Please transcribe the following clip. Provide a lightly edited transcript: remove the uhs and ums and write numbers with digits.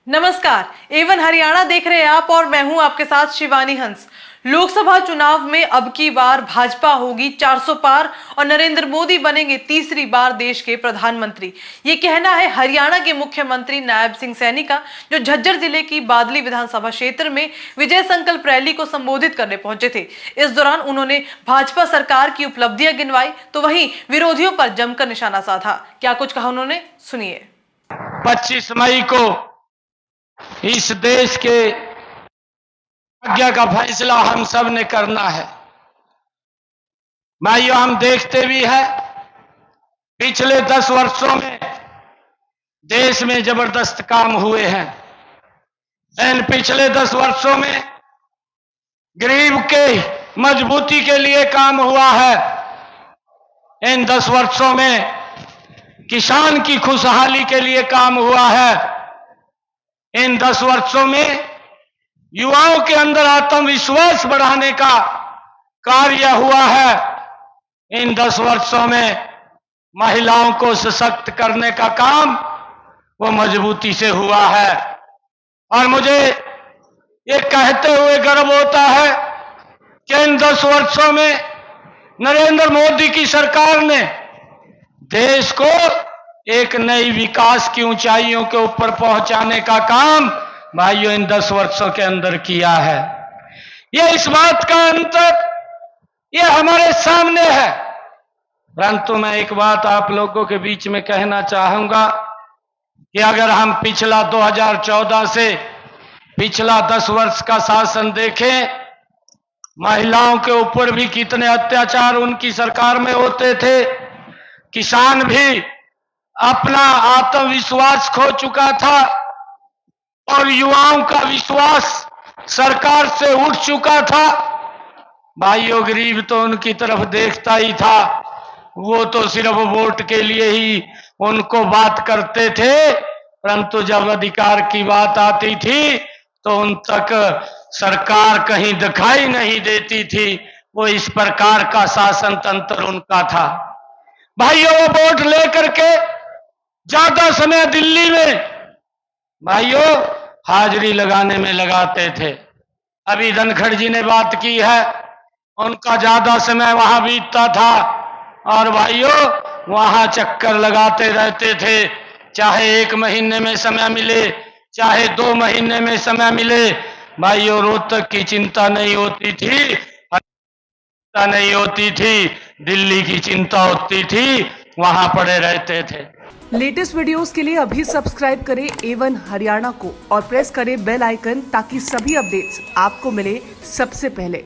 नमस्कार, एवन हरियाणा देख रहे हैं आप और मैं हूं आपके साथ शिवानी हंस। लोकसभा चुनाव में अब की बार भाजपा होगी 400 पार और नरेंद्र मोदी बनेंगे तीसरी बार देश के प्रधानमंत्री। ये कहना है हरियाणा के मुख्यमंत्री नायब सिंह सैनी का, जो झज्जर जिले की बादली विधानसभा क्षेत्र में विजय संकल्प रैली को संबोधित करने पहुंचे थे। इस दौरान उन्होंने भाजपा सरकार की उपलब्धियां गिनवाई तो वहीं विरोधियों पर जमकर निशाना साधा। क्या कुछ कहा उन्होंने, सुनिए। 25 मई को इस देश के भाग्य का फैसला हम सब ने करना है। भाइयों, हम देखते भी हैं पिछले 10 वर्षों में देश में जबरदस्त काम हुए हैं। इन पिछले 10 वर्षों में गरीब के मजबूती के लिए काम हुआ है। इन 10 वर्षों में किसान की खुशहाली के लिए काम हुआ है। इन 10 वर्षों में युवाओं के अंदर आत्मविश्वास बढ़ाने का कार्य हुआ है। इन 10 वर्षों में महिलाओं को सशक्त करने का काम वो मजबूती से हुआ है। और मुझे ये कहते हुए गर्व होता है कि इन 10 वर्षों में नरेंद्र मोदी की सरकार ने देश को एक नई विकास की ऊंचाइयों के ऊपर पहुंचाने का काम भाइयों इन 10 वर्षों के अंदर किया है। यह इस बात का अंतर ये हमारे सामने है। परंतु मैं एक बात आप लोगों के बीच में कहना चाहूंगा कि अगर हम पिछला 2014 से पिछला 10 वर्ष का शासन देखें, महिलाओं के ऊपर भी कितने अत्याचार उनकी सरकार में होते थे। किसान भी अपना आत्मविश्वास खो चुका था और युवाओं का विश्वास सरकार से उठ चुका था। भाइयों, गरीब तो उनकी तरफ देखता ही था, वो तो सिर्फ वोट के लिए ही उनको बात करते थे। परंतु जब अधिकार की बात आती थी तो उन तक सरकार कहीं दिखाई नहीं देती थी। वो इस प्रकार का शासन तंत्र उनका था। भाइयों, वो वोट लेकर के ज्यादा समय दिल्ली में भाइयों हाजिरी लगाने में लगाते थे। अभी धनखड़ जी ने बात की है, उनका ज्यादा समय वहां बीतता था और भाइयों वहां चक्कर लगाते रहते थे। चाहे 1 महीने में समय मिले, चाहे 2 महीने में समय मिले, भाइयों रोहतक की चिंता नहीं होती थी, दिल्ली की चिंता होती थी, वहां पड़े रहते थे। लेटेस्ट वीडियोस के लिए अभी सब्सक्राइब करें एवन हरियाणा को और प्रेस करें बेल आइकन, ताकि सभी अपडेट्स आपको मिले सबसे पहले।